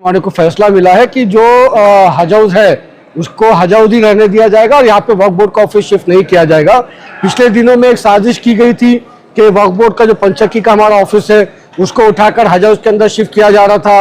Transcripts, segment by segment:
आने को फैसला मिला है कि जो हज हाउस है उसको हज हाउस ही रहने दिया जाएगा और यहाँ पे वक्फ बोर्ड का ऑफिस शिफ्ट नहीं किया जाएगा। पिछले दिनों में एक साजिश की गई थी कि वक्फ बोर्ड का जो पंचक्की का हमारा ऑफिस है उसको उठाकर हज हाउस के अंदर शिफ्ट किया जा रहा था।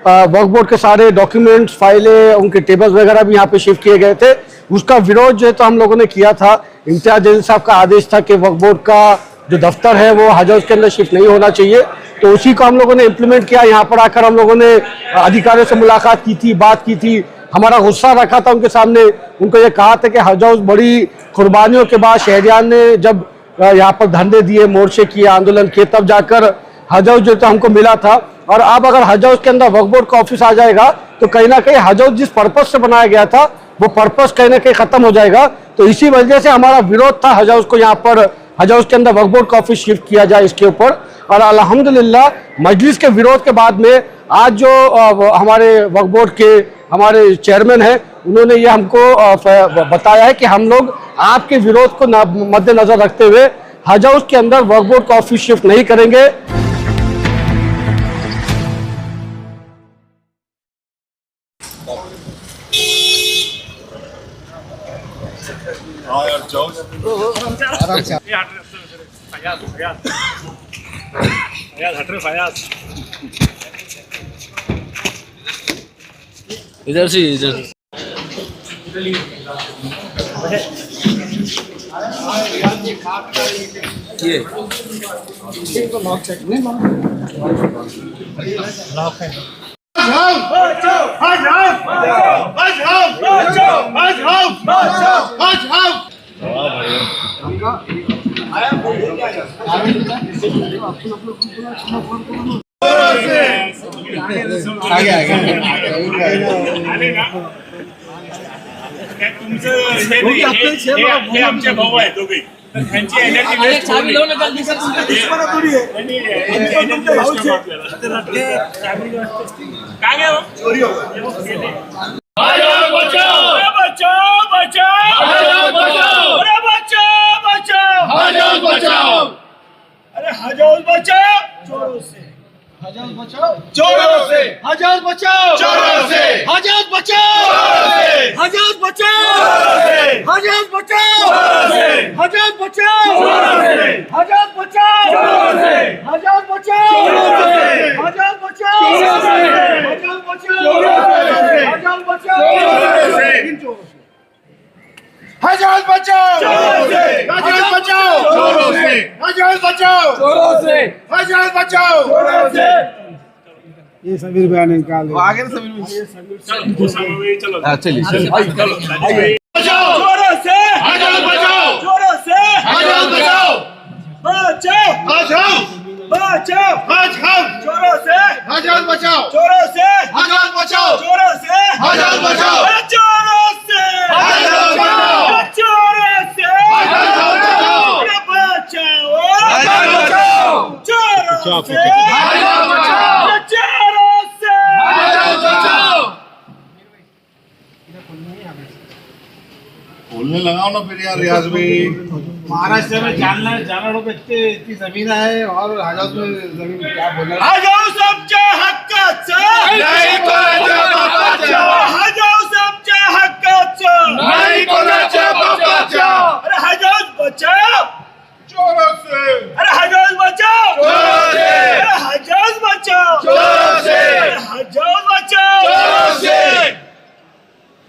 वक्फ बोर्ड के सारे डॉक्यूमेंट्स, फाइलें, उनके टेबल्स वगैरह भी यहाँ पे शिफ्ट किए गए थे। उसका विरोध जो है तो हम लोगों ने किया था। इम्तियाज जलील साहब का आदेश था कि वक्फ बोर्ड का जो दफ्तर है वो हज हाउस के अंदर शिफ्ट नहीं होना चाहिए, तो उसी को हम लोगों ने इम्प्लीमेंट किया। यहाँ पर आकर हम लोगों ने अधिकारियों से मुलाकात की थी, बात की थी, हमारा गुस्सा रखा था उनके सामने। उनको ये कहा था कि हज हाउस बड़ी कुर्बानियों के बाद शहरियान ने जब यहाँ पर धरने दिए, मोर्चे किए, आंदोलन किए, तब जाकर हज हाउस जो तो हमको मिला था। और अब अगर हज हाउस के अंदर वक्फ बोर्ड का ऑफिस आ जाएगा तो कहीं ना कहीं हज हाउस जिस पर्पज से बनाया गया था वो पर्पज कहीं ना कहीं खत्म हो जाएगा। तो इसी वजह से हमारा विरोध था हज हाउस को यहाँ पर हज हाउस के अंदर वक्फ बोर्ड का ऑफिस शिफ्ट किया जाए इसके ऊपर। और अल्हम्दुलिल्लाह मजलिस के विरोध के बाद में आज जो हमारे वक्फ बोर्ड के हमारे चेयरमैन हैं उन्होंने ये हमको बताया है कि हम लोग आपके विरोध को मद्देनजर रखते हुए हज हाउस के अंदर वक्फ बोर्ड का ऑफिस शिफ्ट नहीं करेंगे। इधर से इधर ये लॉक चेक नहीं लॉक है। आमचे भाऊ आहे दोघे त्यांची एनर्जी वेस्ट होऊ काय चोरी हो बचाओ बचाओ बचाओ बचाओ बचाओ बचाओ अरे हज हाउस बचाओ चोरों से, हज हाउस बचाओ चोरों से, हज हाउस बचाओ चोरों से, हज हाउस बचाओ हज हाउस बचाओ हज हाउस बचाओ हज हाउस बचाओ हज हाउस बचाओ हज हाउस बचाओ हज हाउस बचाओ हज हाउस बचाओ हज हाउस बचाओ हज हाउस बचाओ हज हाउस बचाओ हज हाउस बचाओ हज हाउस बचाओ। ये समीर बयान निकाल आगे समीर चलो चलिए बचाओ चोरों से, हज हाउस बचाओ चोरों से, हज हाउस बचाओ बचाओ हज हाउस बचाओ हज हाउस चोरों से, हज हाउस बचाओ चोरों से, हज हाउस बचाओ चोरों से, हज हाउस बचाओ चोरों से, हज हाउस बचाओ चोरों से, हज हाउस बचाओ बचाओ हज हाउस बचाओ चोरों से, हज हाउस बचाओ चोरों से, हज हाउस बचाओ। बोलने लगाओ ना फिर यार रियाज भाई। महाराष्ट्र में जानवरों पे इतनी जमीन है और हज हाउस में जमीन क्या बोलना। हज हाउस आमच्या हक्काचं नाही कोणाच्या बापाचं, हज हाउस आमच्या हक्काचं नाही कोणाच्या बापाचं। अरे हज हाउस बचाओ चोरों से, अरे हज हाउस बचाओ चोरों से, अरे हज हाउस बचाओ चोरों से, अरे हज हाउस बचाओ चोरों से,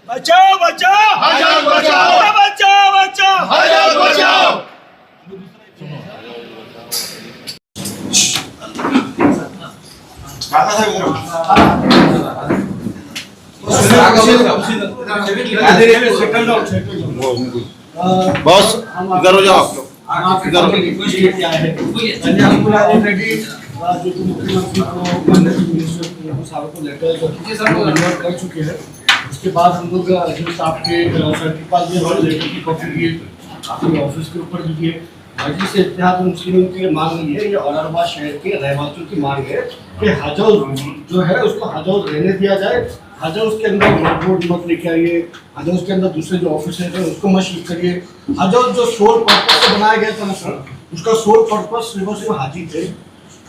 बचाओ बचाओ हज हाउस बचाओ बचाओ बचाओ हज हाउस बचाओ। बॉस इधर हो जाओ आप लोग, इधर हो। जो मुख्यमंत्री को लेटर कर चुके हैं। उसके बाद हम लोग आपके सर के पास भी हमारे लेटर की कॉपी दिए, आपके ऑफिस के ऊपर भी दिए। मजलिस इत्तेहाद मुस्लिमीन की मांग ये है, ये औरंगाबाद शहर के रहवासियों की मांग है कि हज हाउस जो है उसको हज हाउस रहने दिया जाए। हज हाउस के अंदर बोर्ड मत लेके आइए, हज हाउस के अंदर दूसरे जो ऑफिस है उसको मत शिफ्ट करिए। हज हाउस जो सोल पर्पज से बनाया गया था ना सर, उसका सोल पर्पज सिर्फ हाजी थे,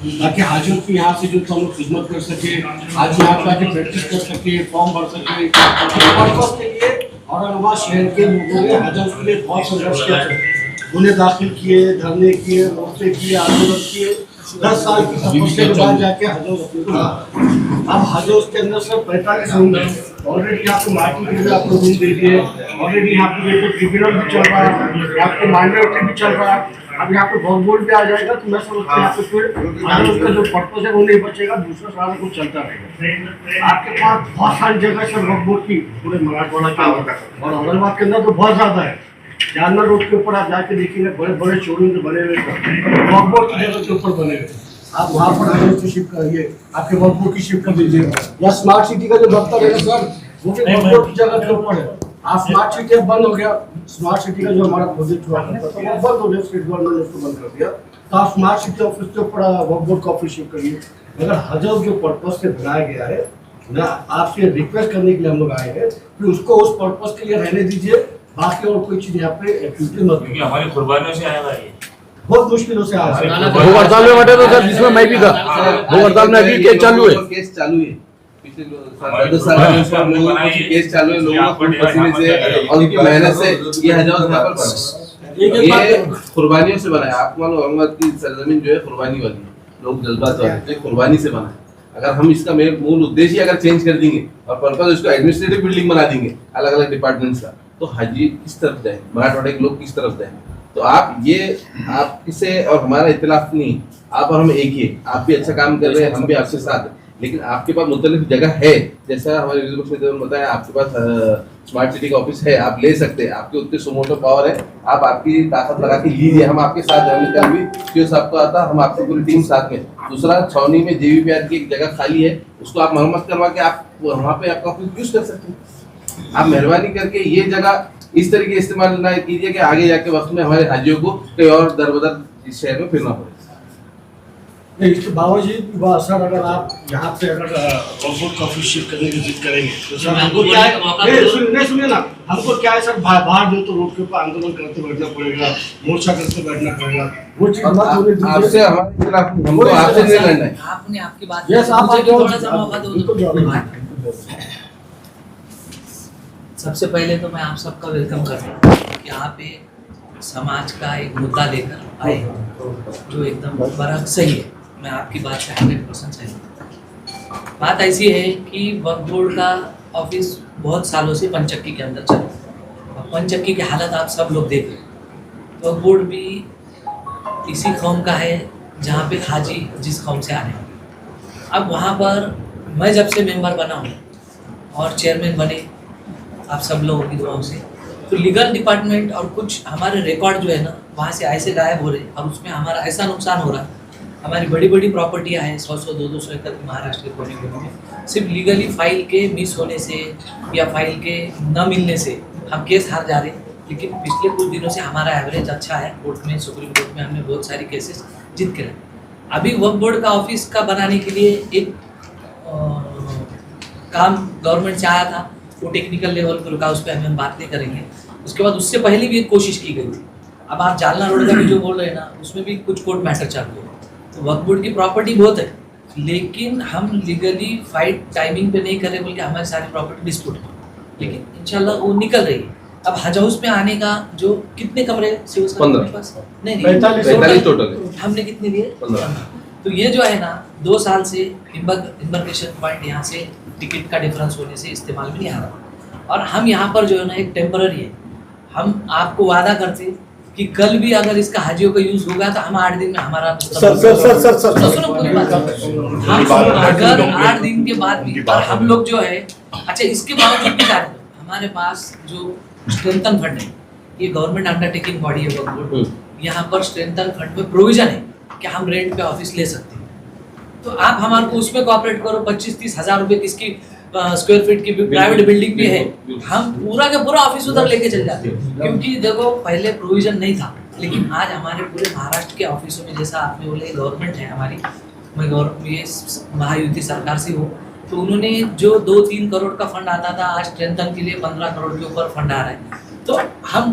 ताकि हाजियों की यहाँ से जो हम लोग खिदमत कर सके, आज यहाँ पे आके प्रैक्टिस कर सके, फॉर्म भर सके। पर्पस के लिए औरंगाबाद शहर के लोगों ने हज हाउस के लिए बहुत संघर्ष किया था। उन्हें दाखिल किए, धरने किए, मोर्चे किए, आंदोलन किए। 10 साल की तपस्या के बाद जाके हज हाउस अपने को मिला। अब हज हाउस के अंदर सर 45 रूम है। ऑलरेडी आपको मार्केट के लिए आपको रूम दे दिए। ऑलरेडी यहाँ पे देखो ट्रिब्यूनल भी चल रहा है, आपको माइनॉरिटी भी चल रहा है। अब यहाँ पे वक्फ बोर्ड भी आ जाएगा तो मैं समझता हूँ यहाँ पे फिर उसका जो पर्पस है वो नहीं बचेगा, दूसरा सारा कुछ चलता रहेगा। आपके पास बहुत सारी जगह है वक्फ बोर्ड की पूरे मराठवाड़ा के अंदर, और औरंगाबाद के अंदर तो बहुत ज्यादा है। जानवर रोड के ऊपर आप जाके देखेंगे बड़े बड़े शोरूम जो बने हुए वक्फ बोर्ड की जगह के ऊपर बने हुए। आप वहाँ पर आगे शिफ्ट करिए, आपके वक्फ बोर्ड की शिफ्ट कर दीजिए। या स्मार्ट सिटी का जो दफ्तर है सर वो भी वक्फ बोर्ड की जगह के ऊपर है। आप स्मार्ट सिटी बंद हो गया, स्मार्ट सिटी का जो हमारा प्रोजेक्ट हुआ था तो वो बंद हो गया, स्टेट गवर्नमेंट ने उसको बंद कर दिया। तो आप स्मार्ट सिटी ऑफिस के ऊपर वक्फ बोर्ड का ऑफिस शिफ्ट करिए। अगर हज हाउस जो पर्पस से बनाया गया है ना, आपसे रिक्वेस्ट करने के लिए हम लोग आए हैं कि उसको उस पर्पस के लिए रहने दीजिए, बाकी और कोई चीज यहाँ पे एक्टिविटी मत कीजिए। हमारी कुर्बानियों से आया है, बहुत मुश्किलों से आया। वो हड़ताल में बैठे तो सर जिसमें मैं भी था, वो हड़ताल में अभी केस चालू है। केस चालू है पिछले 10 साल में सब लोगों को केस चालू है, लोगों को पसीने से और उनकी मेहनत से ये हज हाउस यहाँ पर बना। ये कुर्बानियों से बना है। आपको मालूम औरंगाबाद की सरजमीन जो है कुर्बानी वाली है, लोग जज्बात वाले हैं, कुर्बानी से बना है। अगर हम इसका मूल उद्देश्य अगर चेंज कर देंगे और पर्पस इसको एडमिनिस्ट्रेटिव बिल्डिंग बना देंगे अलग अलग डिपार्टमेंट्स का, तो हाजी किस तरफ जाए, मराठवाड़े के लोग किस तरफ जाए। तो आप किसे और हमारा इख्तिलाफ नहीं, आप और हम एक ही, आप भी अच्छा काम कर रहे हैं, हम भी आपके साथ हैं, लेकिन आपके पास मुख्तलिफ जगह है। जैसा हमारे विजिट बॉक्स में बताया, आपके पास स्मार्ट सिटी का ऑफिस है, आप ले सकते हैं, आपके उतने सुमोटो पावर है, आप आपकी ताकत लगा के लीजिए, हम आपके साथ हैं। कल भी क्यों सबको आता, हम आपकी पूरी टीम साथ में। दूसरा, छावनी में JVPR की एक जगह खाली है, उसको आप मरम्मत करवा के आप वहाँ पे आपका ऑफिस यूज कर सकते हैं। आप मेहरबानी करके ये जगह इस तरीके इस्तेमाल ना कीजिए कि आगे जाके वक्त में हमारे हाजियों को कहीं और दर बदर इस शहर में फिरना पड़े। नहीं, इसके बावजूद सर अगर आप यहाँ पे अगर वक्फ बोर्ड का ऑफिस शिफ्ट करने की जिद करेंगे तो सर हमको क्या है, सुनिए ना, हमको क्या है सर, बाहर जो तो रोड के ऊपर आंदोलन करते बैठना पड़ेगा, मोर्चा करते बैठना पड़ेगा। वो चीज आपसे हमारे खिलाफ हमको आपसे नहीं लड़ना है। आपने आपकी बात यस आप थोड़ा सा मौका दो। सबसे पहले तो मैं आप सबका वेलकम करता हूँ कि यहाँ पे समाज का एक मुद्दा लेकर आए जो एकदम बड़ा सही है। मैं आपकी बात से 100% सहमत हूँ। बात ऐसी है कि वक्फ बोर्ड का ऑफिस बहुत सालों से पंचक्की के अंदर चल रहा है और पंचक्की की हालत आप सब लोग देख रहे हैं। वक्फ बोर्ड भी इसी कौम का है जहाँ पे हाजी जिस कौम से आ रहे हैं। अब वहाँ पर मैं जब से मेंबर बना हूँ और चेयरमैन बने आप सब लोगों की दुआओं से, तो लीगल डिपार्टमेंट और कुछ हमारे रिकॉर्ड जो है ना वहाँ से ऐसे गायब हो रहे और उसमें हमारा ऐसा नुकसान हो रहा है। हमारी बड़ी बड़ी प्रॉपर्टियाँ हैं 100-100, 200 एकड़ महाराष्ट्र के कोने कोने में, सिर्फ लीगली फाइल के मिस होने से या फाइल के न मिलने से हम केस हार जा रहे हैं। लेकिन पिछले कुछ दिनों से हमारा एवरेज अच्छा है, कोर्ट में, सुप्रीम कोर्ट में हमने बहुत सारी केसेस जीत के रहे। अभी वक्फ बोर्ड का ऑफिस का बनाने के लिए एक काम गवर्नमेंट से आया था, वो टेक्निकल लेवल पर रुका, उस पर हम बात नहीं करेंगे। उसके बाद उससे पहले भी एक कोशिश की गई थी। अब आप जालना रोड का भी जो बोल रहे हैं ना, उसमें भी कुछ कोर्ट मैटर चालू है। तो वक्फ बोर्ड की प्रॉपर्टी बहुत है, लेकिन हम लीगली फाइट टाइमिंग पे नहीं कर रहे, बल्कि हमारी सारी प्रॉपर्टी डिस्प्यूट है, लेकिन इंशाल्लाह वो निकल रही है। अब हज हाउस में आने का जो कितने कमरे 15 45 टोटल है। हमने कितने लिए 15। तो ये जो है ना 2 साल से इम्बर्केशन पॉइंट यहाँ से टिकट का डिफरेंस होने से इस्तेमाल में नहीं आ रहा। और हम यहाँ पर जो है ना एक टेम्पररी है, हम आपको वादा करते कि कल भी अगर इसका हाजियों का यूज होगा तो हम 8 दिन में हमारा सुनो पूरी बात। हम अगर 8 दिन के बाद भी और हम लोग जो है, अच्छा इसके बावजूद भी जाने दो, हमारे पास जो स्ट्रेंथन फंड है, ये गवर्नमेंट अंडरटेकिंग बॉडी है वक्फ बोर्ड, यहाँ पर स्ट्रेंथन फंड में प्रोविजन है कि हम रेंट पे ऑफिस ले सकते हैं। तो आप हमारे को उसमें कोऑपरेट करो। 25-30 हज़ार रुपए किसकी स्क्वायर फीट की प्राइवेट बिल्डिंग भी है, हम पूरा का पूरा ऑफिस उधर लेके चल जाते हैं। क्योंकि देखो पहले प्रोविजन नहीं था, लेकिन आज हमारे पूरे महाराष्ट्र के ऑफिसों में, जैसा आपने बोले गवर्नमेंट है हमारी, मैं ये महायुति सरकार से हूँ, तो उन्होंने जो 2-3 करोड़ का फंड आता था, आज स्ट्रेंथन के लिए 15 करोड़ के ऊपर फंड आ रहा है। तो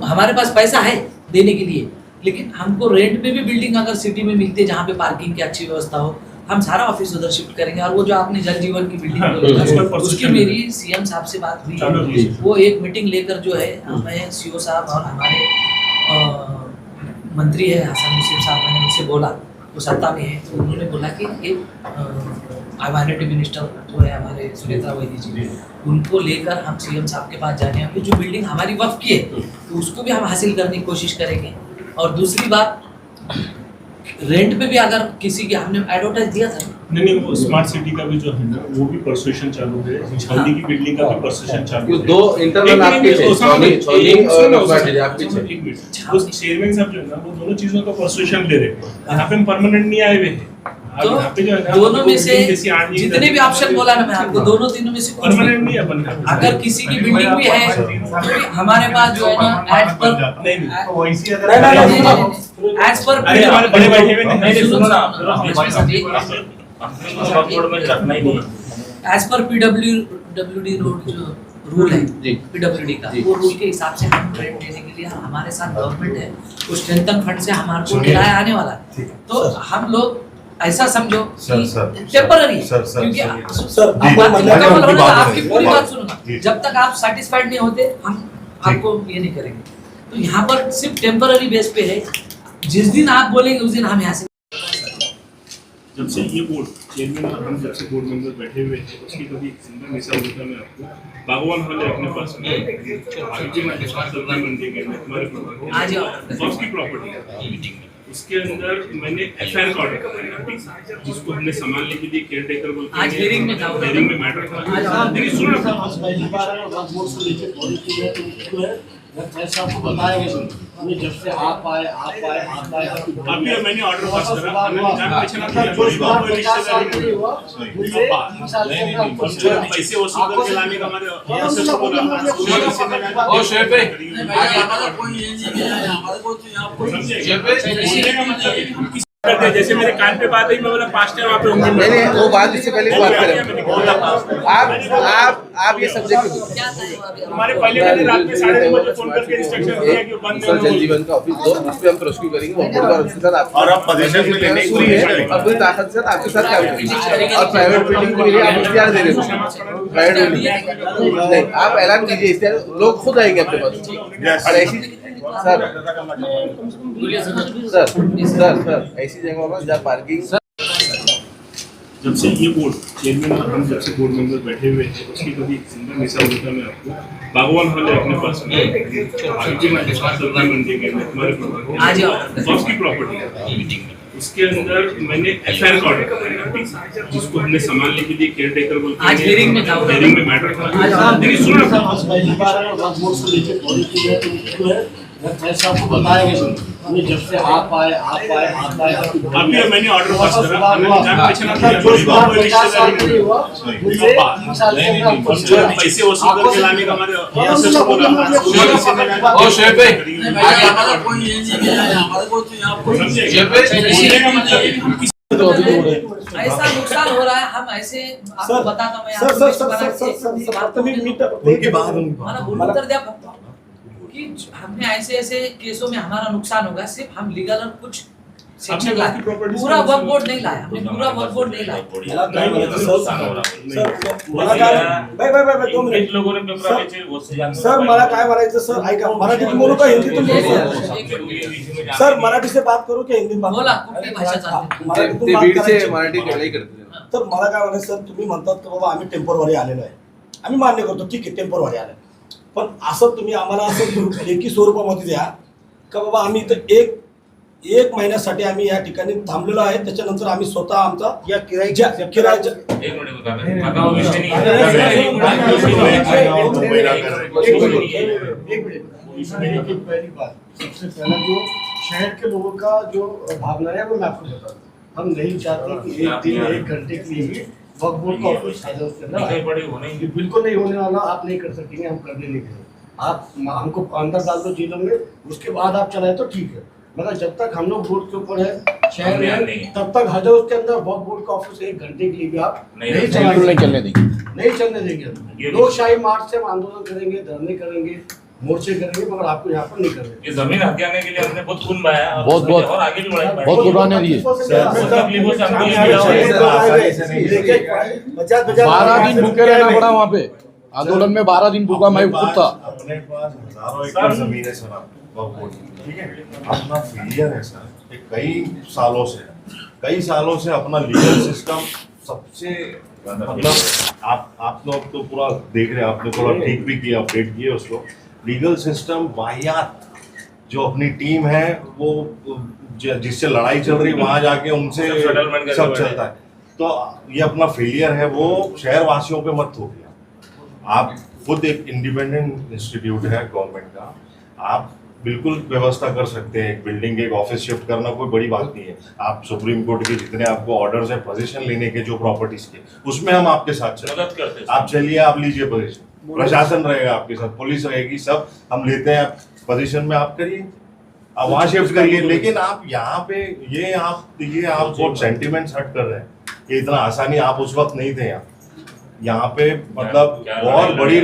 हमारे पास पैसा है देने के लिए, लेकिन हमको रेंट पे भी बिल्डिंग अगर सिटी में मिलती है जहाँ पे पार्किंग की अच्छी व्यवस्था हो, हम सारा ऑफिस उधर शिफ्ट करेंगे। और वो जो आपने जल जीवन की बिल्डिंग बोली, उसकी मेरी सीएम साहब से बात हुई है। वो एक मीटिंग लेकर जो है, मैं सीओ साहब और हमारे मंत्री है हसन मुशीफ साहब, मैंने उनसे बोला, वो सत्ता में है, तो उन्होंने बोला कि एक माइनॉरिटी मिनिस्टर जो है हमारे सुनेत्रा वैद्य जी, उनको लेकर हम सीएम साहब के पास जाने हैं। जो बिल्डिंग हमारी वक्फ की है तो उसको भी हम हासिल करने की कोशिश करेंगे। और दूसरी बात, रेंट पे भी अगर किसी की, हमने एडवर्टाइज दिया था नहीं, वो स्मार्ट सिटी का भी जो है ना, वो भी परसुएशन चालू है। हल्दी की बिल्डिंग का भी परसुएशन चालू है। दो इंटरनल आपके थे, सोनी और बाटी आपके थे। एक मिनट, उस चेयरमैन साहब जो है ना, वो दोनों चीजों का परसुएशन ले रहे हैं। यहाँ पे हम परमानेंट नहीं आए हुए हैं। तो दोनों में से जितने भी ऑप्शन बोला ना मैं आपको, दोनों तीनों में से परमानेंट नहीं अपन का। अगर किसी की बिल्डिंग भी है तो हमारे पास जो है ना एज पर बड़े बैठे हुए नहीं, सुनो ना, एज पर PWD रोड जो रूल है PWD का, वो रूल के हिसाब से हम रेंट देने के लिए हमारे साथ गवर्नमेंट है, उस स्ट्रेंथन फंड से हमारे को किराया आने वाला है। तो हम लोग ऐसा समझो कि टेम्पररी, क्योंकि आपकी पूरी बात सुनो, जब तक आप सेटिस्फाइड नहीं होते हम आपको ये नहीं करेंगे। तो यहाँ पर सिर्फ टेम्पररी बेस पे है, जिस दिन आप बोलेंगे उस दिन हम यहाँ से। जब से ये बोर्ड चेयरमैन और हम जब से बोर्ड मेंबर बैठे हुए हैं, उसकी कभी जिंदा मिसाल होता मैं आपको बागवान हॉल है अपने पास में, मंडी के हमारे वक्फ की प्रॉपर्टी है, उसके अंदर मैंने FIR का ऑर्डर कराया, जिसको हमने संभालने के लिए केयर टेकर बोलते हैं। आज हेयरिंग में था, हेयरिंग में मैटर था। देखिए सुनो आपको बताएंगे जब से आप आए अभी मैंने ऑर्डर पास करा, मैंने जान पहचान पैसे वसूल करके लाने का हमारे ऑफिसर को बोला। जैसे मेरे कान पे बात आई, मैं बोला 5 टाइम वहाँ पे होंगे। नहीं, वो बात इससे पहले बात करें। आप ये सब्जेक्ट हमारे पहले मैंने रात में 9:30 बजे फोन करके इंस्ट्रक्शन दिया कि बंद नहीं जल जीवन का ऑफिस दो, जिस पे हम प्रोसिक्यूट करेंगे वो बोर्ड और उसके साथ और आप पोजीशन में लेने पूरी है, अपनी ताकत से आपके साथ काम करेंगे। और प्राइवेट बिल्डिंग के लिए आप इख्तियार दे रहे हो, प्राइवेट बिल्डिंग नहीं, आप ऐलान कीजिए इख्तियार, लोग खुद आएंगे अपने पास। और ऐसी सर ऐसी जगहों पर जहाँ पार्किंग। जब से ये बोर्ड चेयरमैन और हम जब से बोर्ड मेंबर बैठे हुए हैं, उसकी कभी जिंदा मिसाल होता मैं आपको बागवान हॉल है अपने पास में, मंडी के हमारे वक्फ की प्रॉपर्टी है, उसके अंदर मैंने FIR का ऑर्डर कराया, जिसको हमने संभालने के लिए केयर टेकर बोलते हैं। आज हेयरिंग में था, हेयरिंग में मैटर था। देखिए सुनो आपको बताएंगे जब से आप आए अभी मैंने ऑर्डर पास करा, मैंने जान पहचान पैसे वसूल करके लाने का हमारे ऑफिसर को बोला। ऐसा नुकसान हो रहा है, हम ऐसे आपको बताता मैं कि हमने ऐसे केसों में हमारा नुकसान होगा, सिर्फ हम लीगल और कुछ सेक्शन लाए, पूरा वर्क बोर्ड नहीं लाया, हमने पूरा वर्क बोर्ड नहीं लाया। सर मला काय म्हणायचं सर, ऐका मराठीतून बोलू का हिंदीतून बोलू? सर मराठी से बात करू की हिंदीत बात बोला, कुठली भाषा चालते? ते बीड से मराठी तेवढंही करते. तर मला काय म्हणायचं सर, तुम्ही म्हणतात की बाबा आम्ही टेम्पोररी आलेलो आहे, आम्ही मान्य करतो, ठीक आहे टेम्पोररी आले, पण असं तुम्ही आम्हाला असं लेखी स्वरूपामध्ये द्या का बाबा आम्ही इथं एक महिन्यासाठी आम्ही या ठिकाणी थांबलेलो आहे, त्याच्यानंतर आम्ही स्वतः आमचा या किरायाच्या पहली बात, सबसे पहला जो शहर के लोगों का जो भावना है वो मैं आपको बताता हूँ। हम नहीं चाहते कि एक दिन 1 घंटे के लिए भी वक्फ बोर्ड का ऑफिस बिल्कुल नहीं होने वाला, आप नहीं कर सकेंगे, हम करने नहीं देंगे। आप हमको अंदर डाल दो जेलों में, उसके बाद आप चलाए तो ठीक है, मगर जब तक हम लोग रोड के ऊपर है शहर में, तब तक हजौज के अंदर वक्फ बोर्ड का ऑफिस 1 घंटे के लिए भी आप नहीं चलने देंगे। लोकशाही मार्च से हम आंदोलन करेंगे, धरने करेंगे, मोर्चे करेंगे, मगर आपको यहाँ पर नहीं करेंगे। ये जमीन हथियाने के लिए हमने बहुत खून बहाया और बहुत- बहुत- और आगे भी बढ़ाई बहुत कुर्बानियां दी है। 12 दिन भूखे रहना पड़ा वहाँ पे आंदोलन में। 12 दिन भूखा मैं खुद था। अपने पास हजारों एकड़ जमीन है सर, ठीक है, अपना फेलियर है सर। ये कई सालों से अपना लीगल सिस्टम सबसे मतलब आप लोग तो पूरा देख रहे हैं, आपने थोड़ा ठीक भी किया, अपडेट किए उसको। लीगल सिस्टम वाहियात, जो अपनी टीम है वो जिससे लड़ाई चल रही वहां जाके उनसे सब चलता है। तो ये अपना फेलियर है, वो शहर वासियों पे मत थोपिए। आप खुद एक इंडिपेंडेंट इंस्टीट्यूट है गवर्नमेंट का, आप बिल्कुल व्यवस्था कर सकते हैं। एक बिल्डिंग, एक ऑफिस शिफ्ट करना कोई बड़ी बात नहीं है। आप सुप्रीम कोर्ट के जितने आपको ऑर्डर्स है पोजीशन लेने के, जो प्रॉपर्टीज के, उसमें हम आपके साथ मदद करते हैं। आप चलिए, आप लीजिए पोजीशन, प्रशासन रहेगा आपके साथ, पुलिस रहेगी, सब हम लेते हैं पोजीशन में। आप करिए, आप वहाँ शिफ्ट करिए। लेकिन आप यहाँ पे ये आप बहुत सेंटिमेंट्स हट कर रहे हैं। ये इतना आसानी, आप उस वक्त नहीं थे यहाँ पे मतलब बहुत बड़ी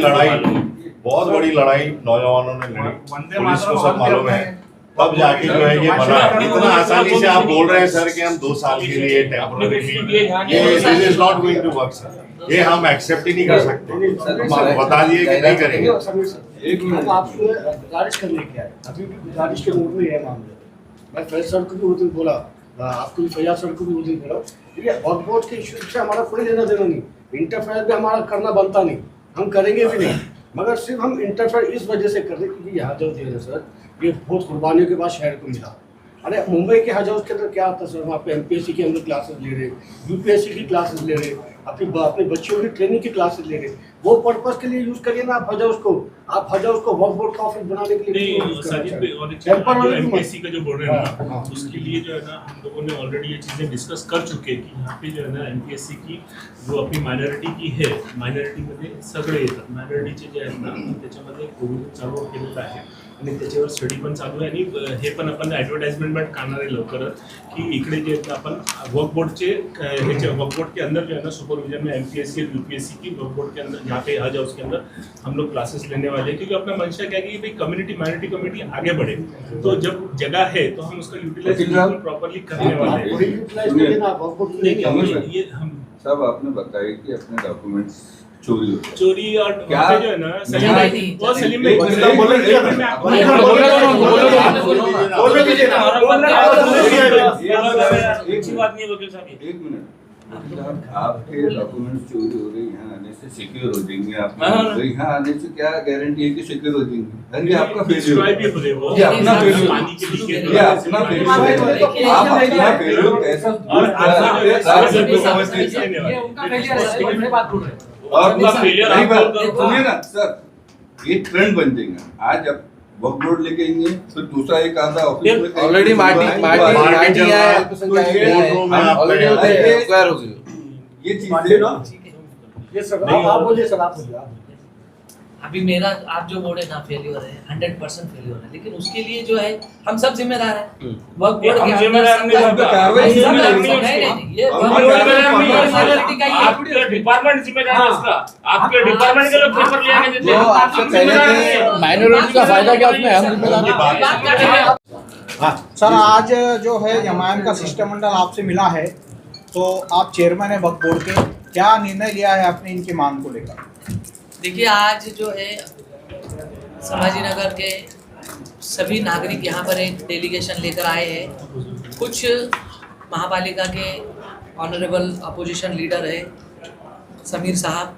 लड़ाई नौजवानों ने लड़ी, पुलिस को सब मालूम है। तब जाके जो है ये बना। इतना आसानी से आप बोल रहे हैं सर कि हम 2 साल के लिए टेम्पोररी, ये this is not going to work sir. ये हम एक्सेप्ट ही नहीं कर सकते। बता दिए कि नहीं करेंगे। हम आपसे गुजारिश करने के आए, अभी भी गुजारिश के मूड में है मामले। मैं फैज सर को भी उस दिन बोला, आपको भी, फैयाज सर को भी उस दिन बोला, ये वक्फ बोर्ड के इशू से हमारा कोई लेना देना नहीं, इंटरफेयर भी हमारा करना बनता नहीं, हम करेंगे भी नहीं। मगर सिर्फ हम इंटरफेयर इस वजह से कर रहे हैं क्योंकि यहाँ जो है सर, ये बहुत कुर्बानियों के बाद शहर को मिला। अरे मुंबई के हज हाउस के अंदर क्या आता है सर, वहाँ पे एमपीएससी के अंदर क्लासेस ले रहे, यूपीएससी की क्लासेस ले रहे, अपने बच्चों की ट्रेनिंग की क्लासेस ले रहे। वो पर्पस के लिए यूज करिए ना आप हज हाउस को। आप हज हाउस को वक्फ बोर्ड का ऑफिस बनाने के लिए एमपीएससी का जो बोल रहे हैं ना, उसके लिए जो है ना हम लोगों ने ऑलरेडी ये चीजें डिस्कस कर चुके हैं कि यहाँ पे जो है ना एमपीएससी की जो अपनी मायनॉरिटी की है, मायनॉरिटीमध्ये सगळे येतात, मायनॉरिटीचे जे आहेत ना त्याच्यामध्ये कोविड चालू केलेलं आहे आणि त्याच्यावर स्टडी पण चालू आहे। आणि हे पण आपण ॲडव्हर्टाइजमेंट करणार आहे लवकरच की इकडे जे आहेत आपण वक्फ बोर्डचे वक्फ बोर्ड के अंदर जो है ना सुपरविजन में एमपीएससी और यूपीएससी की वक्फ बोर्ड के अंदर यहाँ पे हज हाउस के अंदर हम लोग क्लासेस लेने वाले हैं। क्योंकि अपना मंशा क्या है कि भाई कम्युनिटी माइनॉरिटी कम्युनिटी आगे बढ़े, तो जब जगह है तो हम उसका यूटिलाइज प्रॉपर्ली करने वाले हैं। ये हम सब आपने बताया कि अपने डॉक्यूमेंट्स चोरी और क्या जो है ना सलीम भाई, वो सलीम भाई अच्छी बात नहीं वकील साहब। 1 मिनट, आपके डॉक्यूमेंट्स चोरी हो रहे यहाँ आने से सिक्योर हो जाएंगे। आप यहाँ आने से क्या गारंटी है कि सिक्योर हो जाएंगे? ये आपका फेलियर, ये अपना फेलियर, ये अपना फेलियर। आप अपना फेलियर कैसा सुनिए ना सर, ये ट्रेंड बन जाएगा। आज अब वक्फ बोर्ड लेके आएंगे, फिर दूसरा एक आधा ऑफिस में ऑलरेडी मार्टी ये चीजें ये सब आप बोलिए सर, आप बोलिए। अभी मेरा आप जो बोले ना फेलियर है, 100% फेलियर है, लेकिन उसके लिए जो है हम सब जिम्मेदार हैं। वक्फ बोर्ड के आपके डिपार्टमेंट जिम्मेदार है इसका, आपके डिपार्टमेंट के लोग पेपर ले आने देते हैं। आपसे पहले माइनॉरिटी का फायदा क्या, उसमें हम जिम्मेदार हैं। सर, आज जो है जमायत का शिष्टमंडल आपसे मिला है, तो आप चेयरमैन है वक्फ बोर्ड के, क्या निर्णय लिया है आपने इनकी मांग को लेकर? देखिए, आज जो है संभाजी नगर के सभी नागरिक यहाँ पर एक डेलीगेशन लेकर आए हैं। कुछ महापालिका के ऑनरेबल अपोजिशन लीडर है समीर साहब,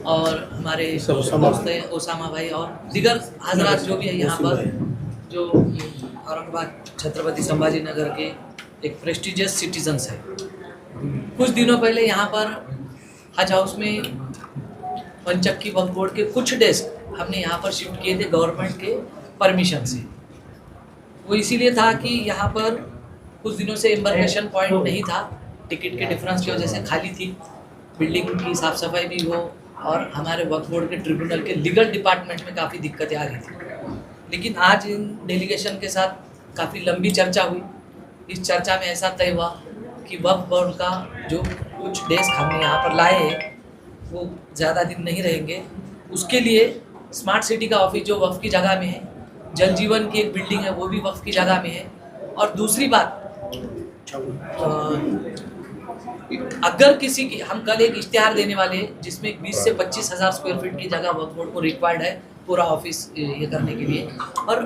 और हमारे दोस्त है ओसामा भाई, और दिगर हजरात जो भी है यहाँ पर, जो औरंगाबाद छत्रपति संभाजी नगर के एक प्रेस्टिजियस सिटीजन्स है। कुछ दिनों पहले यहाँ पर हज हाउस में पंचक्की वक्फ बोर्ड के कुछ डेस्क हमने यहाँ पर शिफ्ट किए थे गवर्नमेंट के परमिशन से। वो इसीलिए था कि यहाँ पर कुछ दिनों से एम्बार्केशन पॉइंट नहीं था, टिकट के डिफरेंस की वजह से खाली थी, बिल्डिंग की साफ सफाई भी हो, और हमारे वक्फ बोर्ड के ट्रिब्यूनल के लीगल डिपार्टमेंट में काफ़ी दिक्कतें आ रही थी। लेकिन आज इन डेलीगेशन के साथ काफ़ी लंबी चर्चा हुई। इस चर्चा में ऐसा तय हुआ कि वक्फ बोर्ड का जो कुछ डेस्क हमने यहाँ पर लाए हैं वो ज़्यादा दिन नहीं रहेंगे, उसके लिए स्मार्ट सिटी का ऑफिस जो वक्फ की जगह में है, जल जीवन की एक बिल्डिंग है वो भी वक्फ की जगह में है। और दूसरी बात, अगर किसी की, हम कल एक इश्तिहार देने वाले हैं जिसमें 20 से 25 हज़ार स्क्वायर फीट की जगह वक्फ बोर्ड को रिक्वायर्ड है पूरा ऑफिस ये करने के लिए, और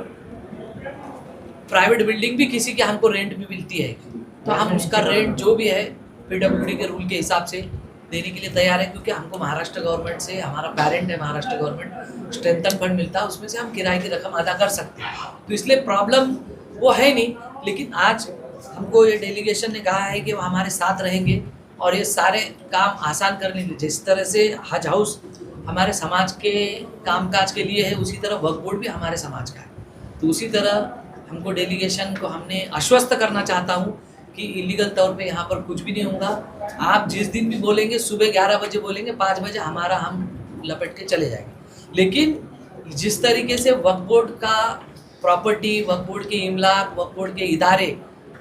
प्राइवेट बिल्डिंग भी किसी के हमको रेंट में मिलती है, तो हम उसका रेंट जो भी है PWD के रूल के हिसाब से देने के लिए तैयार है, क्योंकि हमको महाराष्ट्र गवर्नमेंट से, हमारा पेरेंट है महाराष्ट्र गवर्नमेंट, स्ट्रेंथन फंड मिलता है, उसमें से हम किराए की रकम अदा कर सकते हैं। तो इसलिए प्रॉब्लम वो है नहीं। लेकिन आज हमको ये डेलीगेशन ने कहा है कि वो हमारे साथ रहेंगे और ये सारे काम आसान कर लेंगे। जिस तरह से हज हाउस हमारे समाज के कामकाज के लिए है, उसी तरह वक्फ बोर्ड भी हमारे समाज का है। तो उसी तरह हमको डेलीगेशन को हमने आश्वस्त करना चाहता हूँ कि इलीगल तौर पे यहाँ पर कुछ भी नहीं होगा। आप जिस दिन भी बोलेंगे, सुबह 11 बजे बोलेंगे, 5 बजे हमारा हम लपेट के चले जाएंगे। लेकिन जिस तरीके से वक्फ बोर्ड का प्रॉपर्टी, वक्फ बोर्ड के इमलाक, वक्फ बोर्ड के इदारे,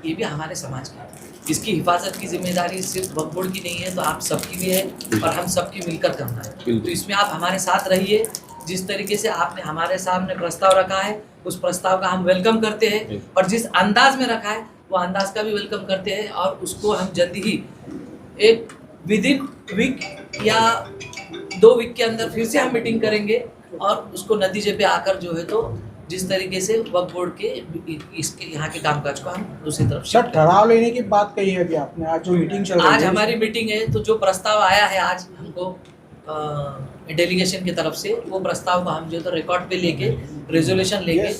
ये भी हमारे समाज का है। इसकी हिफाजत की जिम्मेदारी सिर्फ वक्फ बोर्ड की नहीं है, तो आप सबकी भी है और हम सबकी मिलकर करना है। तो इसमें आप हमारे साथ रहिए। जिस तरीके से आपने हमारे सामने प्रस्ताव रखा है, उस प्रस्ताव का हम वेलकम करते हैं, और जिस अंदाज में रखा है वो अंदाज का भी वेलकम करते हैं। और उसको हम जल्दी ही एक विदिन वीक या 2 वीक के अंदर फिर से हम मीटिंग करेंगे और उसको नतीजे पे आकर जो है तो जिस तरीके से वक्फ बोर्ड के इसके यहाँ के कामकाज को हम दूसरी तरफ सर ठहराव लेने की बात कही है अभी आपने, आज जो मीटिंग चल रही है, आज हमारी मीटिंग है, तो जो प्रस्ताव आया है आज हमको डेलीगेशन की तरफ से, वो प्रस्ताव को हम जो तो रिकॉर्ड पे लेके रेजोल्यूशन लेके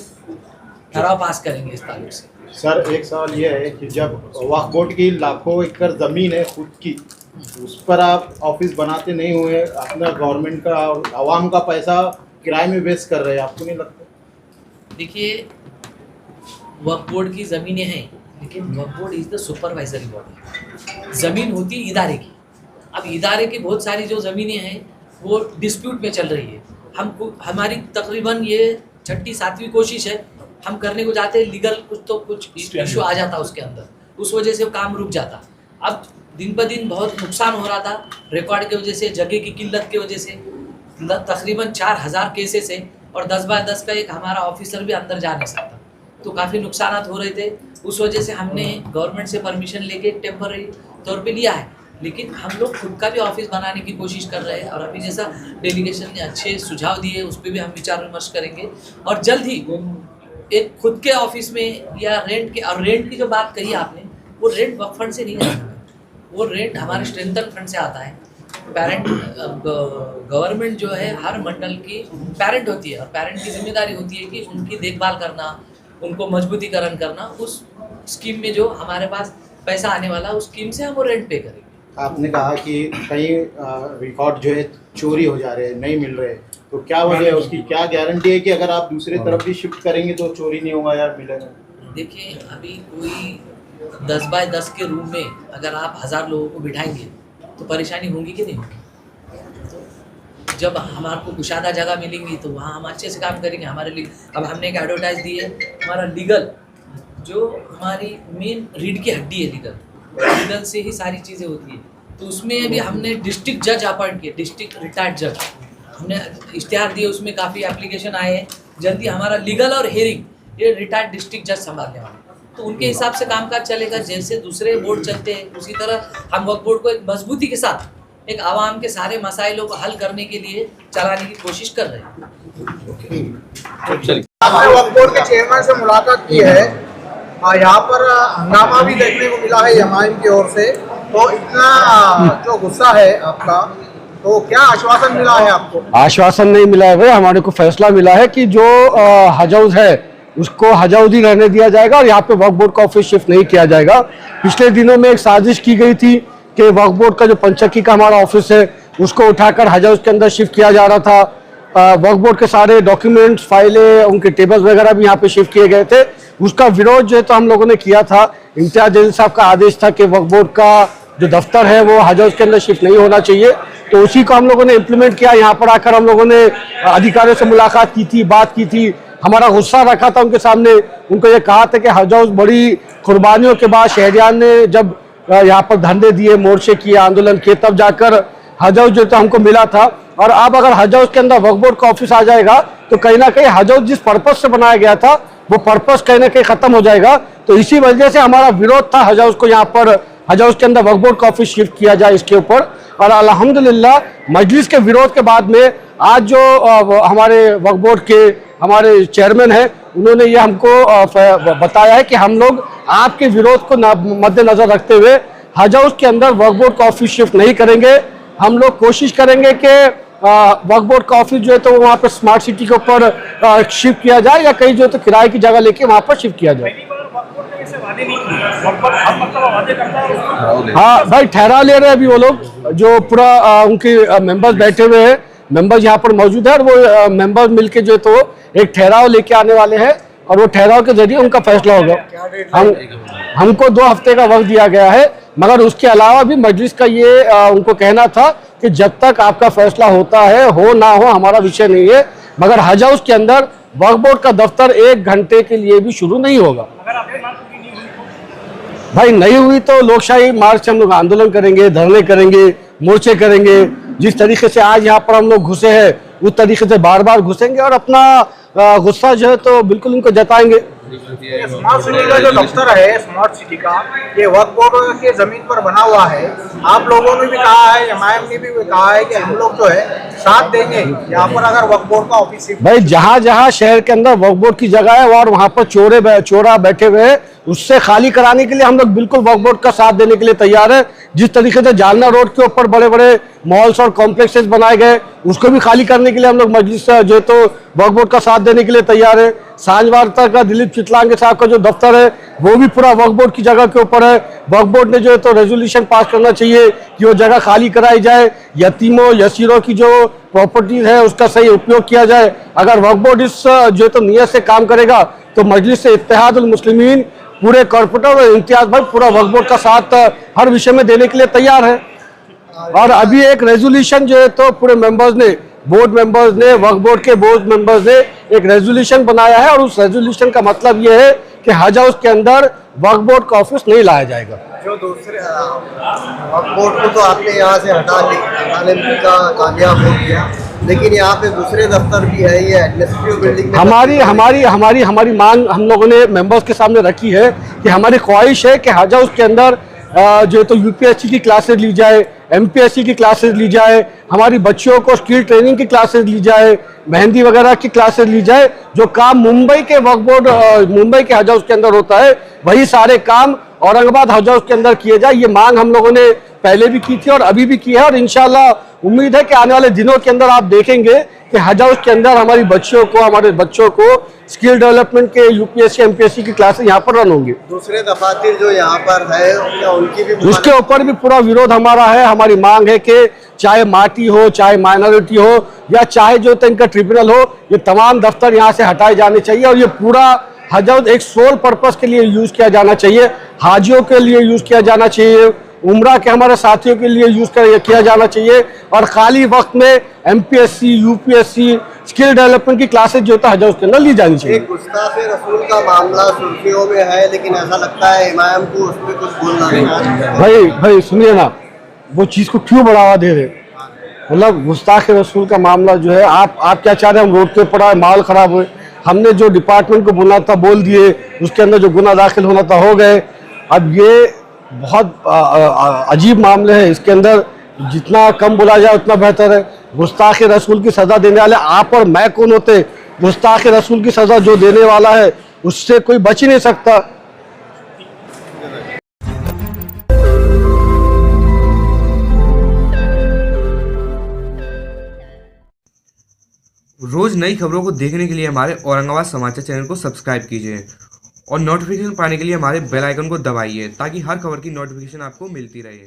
ठहराव पास करेंगे इस तारीख से। सर एक सवाल ये है कि जब वक्फ बोर्ड की लाखों एकड़ ज़मीन है खुद की, उस पर आप ऑफिस बनाते नहीं हुए, अपना गवर्नमेंट का और आवाम का पैसा किराए में वेस्ट कर रहे हैं, आपको नहीं लगता? देखिए, वक्फ बोर्ड की ज़मीनें हैं, लेकिन Waqf board is the supervisory body. ज़मीन होती है इदारे की। अब इदारे की बहुत सारी जो ज़मीनें हैं वो डिस्प्यूट में चल रही है। हमारी तकरीबन ये 6ठी-7वीं कोशिश है, हम करने को जाते हैं, लीगल कुछ इशू आ जाता उसके अंदर, उस वजह से वो काम रुक जाता। अब दिन ब दिन बहुत नुकसान हो रहा था रिकॉर्ड की वजह से, जगह की किल्लत की वजह से। तकरीबन 4000 केसेस है और 10 बाय 10 का एक हमारा ऑफिसर भी अंदर जा नहीं सकता, तो काफ़ी नुकसान हो रहे थे। उस वजह से हमने गवर्नमेंट से परमिशन लेके टेम्पररी तौर पे लिया है, लेकिन हम लोग खुद का भी ऑफिस बनाने की कोशिश कर रहे हैं। और अभी जैसा डेलीगेशन ने अच्छे सुझाव दिए, उस पर भी हम विचार विमर्श करेंगे और जल्द ही एक खुद के ऑफिस में या रेंट के। और रेंट की जो बात कही आपने, वो रेंट वक्फ फंड से नहीं आता, वो रेंट हमारे स्ट्रेंथन फंड से आता है। पेरेंट गवर्नमेंट जो है हर मंडल की पेरेंट होती है, और पेरेंट की जिम्मेदारी होती है कि उनकी देखभाल करना, उनको मजबूतीकरण करना। उस स्कीम में जो हमारे पास पैसा आने वाला, उस स्कीम से हम वो रेंट पे करेंगे। आपने कहा कि कई रिकॉर्ड जो है चोरी हो जा रहे हैं, नहीं मिल रहे, तो क्या वजह है उसकी? क्या गारंटी है कि अगर आप दूसरे तरफ भी शिफ्ट करेंगे तो चोरी नहीं होगा या मिलेगा? देखिए, अभी कोई 10 बाय 10 के रूम में अगर आप 1000 लोगों को बिठाएंगे तो परेशानी होगी कि नहीं होगी? तो जब हमारे को कुशादा जगह मिलेंगी तो वहाँ हम अच्छे से काम करेंगे। हमारे लिए अब हमने एक एडवर्टाइज दी है, हमारा लीगल जो हमारी मेन रीढ़ की हड्डी है, लीगल से ही सारी चीज़ें होती है। तो उसमें भी हमने डिस्ट्रिक्ट जज अपॉइंट किए, डिस्ट्रिक्ट रिटायर्ड जज हमने इश्तिहार दिए, उसमें काफ़ी एप्लीकेशन आए हैं। जल्दी हमारा लीगल और हेयरिंग ये रिटायर्ड डिस्ट्रिक्ट जज संभालने वाले, तो उनके हिसाब से कामकाज चलेगा। जैसे दूसरे बोर्ड चलते हैं उसी तरह हम वक्फ बोर्ड को एक मजबूती के साथ एक आवाम के सारे मसाइलों को हल करने के लिए चलाने की कोशिश कर रहे हैं। आपने वक्फ बोर्ड के चेयरमैन से मुलाकात की है, यहाँ पर हंगामा भी देखने को मिला है जमायत की ओर से, तो इतना जो गुस्सा है आपका, तो क्या आश्वासन मिला है आपको? आश्वासन नहीं मिला है भाई, हमारे को फैसला मिला है कि जो हज हाउस है उसको हज हाउस ही रहने दिया जाएगा और यहाँ पे वक्फ बोर्ड का ऑफिस शिफ्ट नहीं किया जाएगा। पिछले दिनों में एक साजिश की गई थी कि वक्फ बोर्ड का जो पंचक्की का हमारा ऑफिस है उसको उठाकर हज हाउस के अंदर शिफ्ट किया जा रहा था। वक्फ बोर्ड के सारे डॉक्यूमेंट्स, फाइलें, उनके टेबल्स वगैरह भी यहाँ पे शिफ्ट किए गए थे। उसका विरोध जो है तो हम लोगों ने किया था। इम्तियाज जलील साहब का आदेश था कि वक्फ बोर्ड का जो दफ्तर है वो हज हाउस के अंदर शिफ्ट नहीं होना चाहिए, तो उसी को हम लोगों ने इम्प्लीमेंट किया। यहाँ पर आकर हम लोगों ने अधिकारियों से मुलाकात की थी, बात की थी, हमारा गुस्सा रखा था उनके सामने। उनको ये कहा था कि हज हाउस बड़ी कुर्बानियों के बाद शहरियान ने जब यहाँ पर धरने दिए, मोर्चे किए, आंदोलन किए, तब जाकर हज हाउस जो तो हमको मिला था। और अब अगर हज हाउस के अंदर वक्फ बोर्ड का ऑफिस आ जाएगा तो कहीं ना कहीं हज हाउस जिस पर्पज से बनाया गया था वो पर्पज कहीं ना कहीं खत्म हो जाएगा। तो इसी वजह से हमारा विरोध था हज हाउस को यहाँ पर हज हाउस के अंदर वक्फ बोर्ड का ऑफिस शिफ्ट किया जाए इसके ऊपर। और अल्हम्दुलिल्लाह मजलिस के विरोध के बाद में आज जो हमारे वक्फ बोर्ड के हमारे चेयरमैन हैं उन्होंने ये हमको बताया है कि हम लोग आपके विरोध को मद्देनजर रखते हुए हज हाउस के अंदर वक्फ बोर्ड का ऑफिस शिफ्ट नहीं करेंगे। हम लोग कोशिश करेंगे कि वक्फ बोर्ड का ऑफिस जो है तो वहाँ पर स्मार्ट सिटी के ऊपर शिफ्ट किया जाए या कहीं जो है तो किराए की जगह लेके वहाँ पर शिफ्ट किया जाए। हाँ भाई ठहराव ले रहे हैं अभी वो लोग जो पूरा उनके मेंबर्स बैठे हुए हैं, मेंबर्स यहाँ पर मौजूद है और वो मेंबर्स मिलके जो है तो एक ठहराव लेके आने वाले हैं और वो ठहराव के जरिए उनका फैसला होगा। हमको 2 हफ्ते का वक्त दिया गया है, मगर उसके अलावा भी मजलिस का ये उनको कहना था कि जब तक आपका फैसला होता है हो ना हो हमारा विषय नहीं है, मगर हज हाउस के अंदर वक्फ बोर्ड का दफ्तर 1 घंटे के लिए भी शुरू नहीं होगा। भाई नहीं हुई तो लोकशाही मार्च से हम लोग आंदोलन करेंगे, धरने करेंगे, मोर्चे करेंगे। जिस तरीके से आज यहाँ पर हम लोग घुसे हैं उस तरीके से बार बार घुसेंगे और अपना गुस्सा जो है तो बिल्कुल इनको जताएंगे। स्मार्ट सिटी का जो दफ्तर है स्मार्ट सिटी का ये वक्फ बोर्ड के जमीन पर बना हुआ है। आप लोगों ने भी कहा है, एमआईएम ने भी कहा है कि हम लोग जो है साथ देंगे यहाँ पर अगर वक्फ बोर्ड का ऑफिस। भाई जहाँ जहाँ शहर के अंदर वक्फ बोर्ड की जगह है और वहाँ पर चोरा बैठे हुए हैं उससे खाली कराने के लिए हम लोग बिल्कुल वक्फ बोर्ड का साथ देने के लिए तैयार है। जिस तरीके से जालना रोड के ऊपर बड़े बड़े मॉल्स और कॉम्प्लेक्सेस बनाए गए उसको भी खाली करने के लिए हम लोग मजलिस जो है तो वक्फ बोर्ड का साथ देने के लिए तैयार है। सांझवार्ता का दिलीप चितलांगे साहब का जो दफ्तर है वो भी पूरा वक्फ बोर्ड की जगह के ऊपर है। वक्फ बोर्ड ने जो है तो रेजोल्यूशन पास करना चाहिए कि वो जगह खाली कराई जाए, यतीमों यसीरों की जो प्रॉपर्टीज है उसका सही उपयोग किया जाए। अगर वक्फ बोर्ड इस जो है तो नियत से काम करेगा तो मजलिस इत्तेहादुल मुस्लिमीन पूरे कॉर्पोरेटर और इम्तियाज भाई पूरा वक्फ बोर्ड का साथ हर विषय में देने के लिए तैयार है। और अभी एक रेजोल्यूशन जो है तो पूरे मेंबर्स ने, बोर्ड मेंबर्स ने, वक्फ बोर्ड के बोर्ड मेंबर्स ने एक रेजोल्यूशन बनाया है और उस रेजोल्यूशन का मतलब ये है कि हज हाउस के अंदर वक्फ बोर्ड का ऑफिस नहीं लाया जाएगा। जो दूसरे वक्फ बोर्ड को तो आपने यहाँ से हटाने का कामयाब हो गया, लेकिन यहाँ पे दूसरे दफ्तर भी है, ये एडमिनिस्ट्रेटिव बिल्डिंग हमारी मांग हम लोगों ने मेंबर्स के सामने रखी है कि हमारी ख्वाहिश है कि हज हाउस के अंदर जो है तो यूपीएससी की क्लासेस ली जाए, एमपीएससी की क्लासेस ली जाए, हमारी बच्चियों को स्किल ट्रेनिंग की क्लासेस ली जाए, मेहंदी वगैरह की क्लासेस ली जाए। जो काम मुंबई के वक्फ बोर्ड मुंबई के हज हाउस के अंदर होता है वही सारे काम औरंगाबाद हज हाउस के अंदर किए जाए। ये मांग हम लोगों ने पहले भी की थी और अभी भी की है और इंशाल्लाह उम्मीद है कि आने वाले दिनों के अंदर आप देखेंगे कि हज हाउस के अंदर हमारी बच्चियों को, हमारे बच्चों को स्किल डेवलपमेंट के यूपीएससी एमपीएससी की क्लासेस यहाँ पर रन होंगी। दूसरे दफातर जो यहाँ पर है क्या उनकी भी उसके ऊपर भी पूरा विरोध हमारा है। हमारी मांग है कि चाहे माटी हो, चाहे माइनॉरिटी हो या चाहे जो तो इनका ट्रिब्यूनल हो, ये तमाम दफ्तर यहाँ से हटाए जाने चाहिए और ये पूरा हज हाउस एक सोल पर्पस के लिए यूज किया जाना चाहिए, हाजियों के लिए यूज किया जाना चाहिए, उम्रा के हमारे साथियों के लिए यूज किया जाना चाहिए और खाली वक्त में एमपीएससी, यूपीएससी, स्किल डेवलपमेंट की क्लासेस जो है उसके अंदर ली जानी चाहिए। एक गुस्ताखे रसूल का मामला सुर्खियों में है, लेकिन ऐसा लगता है इमाम को उसमें कुछ बोलना नहीं। भाई सुनिए ना, वो चीज़ को क्यों बढ़ावा दे रहे? मतलब गुस्ताखे रसूल का मामला जो है, आप क्या चाह रहे हैं? हम रोड के ऊपर आए, माहौल खराब हुए, हमने जो डिपार्टमेंट को बोलना था बोल दिए, उसके अंदर जो गुना दाखिल होना था हो गए। अब ये बहुत अजीब मामले हैं, इसके अंदर जितना कम बोला जाए उतना बेहतर है। गुस्ताखे रसूल की सज़ा देने वाले आप और मैं कौन होते? गुस्ताखे रसूल की सज़ा जो देने वाला है उससे कोई बच ही नहीं सकता। रोज नई खबरों को देखने के लिए हमारे औरंगाबाद समाचार चैनल को सब्सक्राइब कीजिए और नोटिफिकेशन पाने के लिए हमारे बेल आइकन को दबाइए ताकि हर खबर की नोटिफिकेशन आपको मिलती रहे।